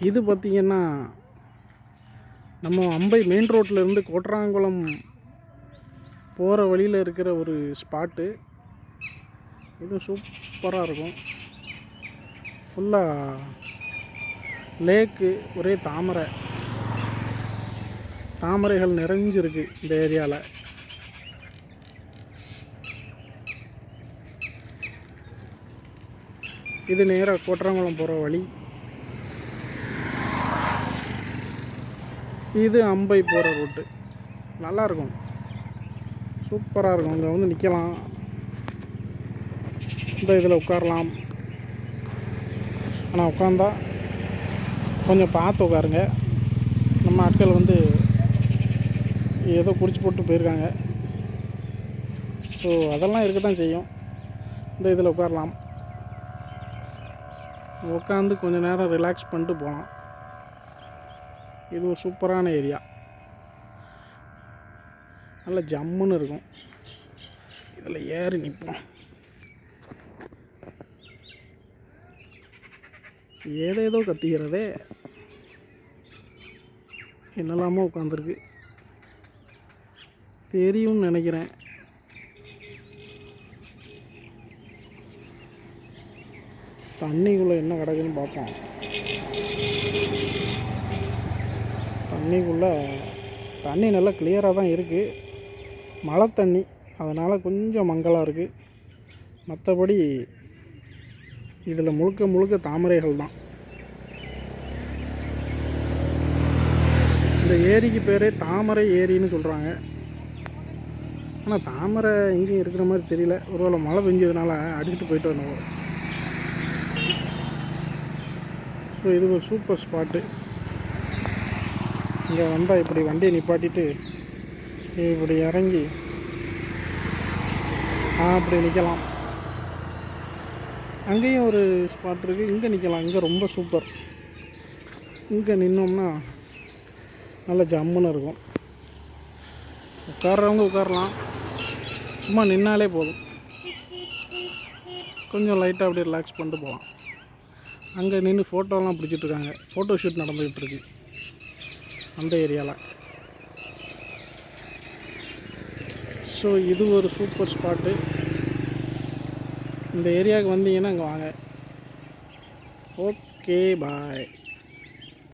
இது பார்த்திங்கன்னா நம்ம அம்பை மெயின் ரோட்லேருந்து கோட்ராங்குளம் போகிற வழியில் இருக்கிற ஒரு ஸ்பாட்டு. இது சூப்பராக இருக்கும். ஃபுல்லாக லேக்கு, ஒரே தாமரைகள் நிறைஞ்சிருக்கு இந்த ஏரியாவில். இது நேராக கோட்ராங்குளம் போகிற வழி. இது அம்பை போகிற ரூட்டு. நல்லாயிருக்கும், சூப்பராக இருக்கும். இங்கே வந்து நிற்கலாம், இந்த இதில் உட்காரலாம். ஆனால் உட்காந்தா கொஞ்சம் பார்த்து உட்காருங்க. நம்ம ஆட்கள் வந்து ஏதோ குடிச்சு போட்டு போயிருக்காங்க. ஸோ அதெல்லாம் இருக்க தான் செய்யும். இந்த இதில் உட்காரலாம், உட்காந்து கொஞ்சம் நேரம் ரிலாக்ஸ் பண்ணிட்டு போகலாம். இது ஒரு சூப்பரான ஏரியா, நல்ல ஜம்முன்னு இருக்கும். இதில் ஏறி நிற்போம். ஏதேதோ கத்திக்கிறதே, என்னெல்லாமோ உட்காந்துருக்கு, தெரியும்னு நினைக்கிறேன். தண்ணிக்குள்ளே என்ன கிடக்குன்னு பார்ப்போம். தண்ணி நல்லா கிளியராக தான் இருக்குது. மழை தண்ணி, அதனால் கொஞ்சம் மங்கலாக இருக்குது. மற்றபடி இதில் முழுக்க தாமரைகள் தான். இந்த ஏரிக்கு பேரே தாமரை ஏரின்னு சொல்கிறாங்க. ஆனால் தாமரை எங்கேயும் இருக்கிற மாதிரி தெரியல. ஒருவேளை மழை பெஞ்சதுனால அடிச்சுட்டு போயிட்டு வந்தோம். ஸோ இது ஒரு சூப்பர் ஸ்பாட்டு. இங்கே வந்தால் இப்படி வண்டியை நிப்பாட்டிட்டு இப்படி இறங்கி அப்படி நிற்கலாம். அங்கேயும் ஒரு ஸ்பாட் இருக்குது, இங்கே நிற்கலாம். இங்கே ரொம்ப சூப்பர். இங்கே நின்னோம்னா நல்ல ஜம்முன்னு இருக்கும். உட்கார்றவங்க உட்காரலாம், சும்மா நின்னாலே போதும். கொஞ்சம் லைட்டாக அப்படியே ரிலாக்ஸ் பண்ணிட்டு போகலாம். அங்கே நின்று ஃபோட்டோலாம் பிடிச்சிட்ருக்காங்க, ஃபோட்டோ ஷூட் நடந்துக்கிட்டு இருக்கு அந்த ஏரியாவில். ஸோ இது ஒரு சூப்பர் ஸ்பாட்டு. இந்த ஏரியாவுக்கு வந்தீங்கன்னா அங்கே வாங்க. ஓகே, பாய்.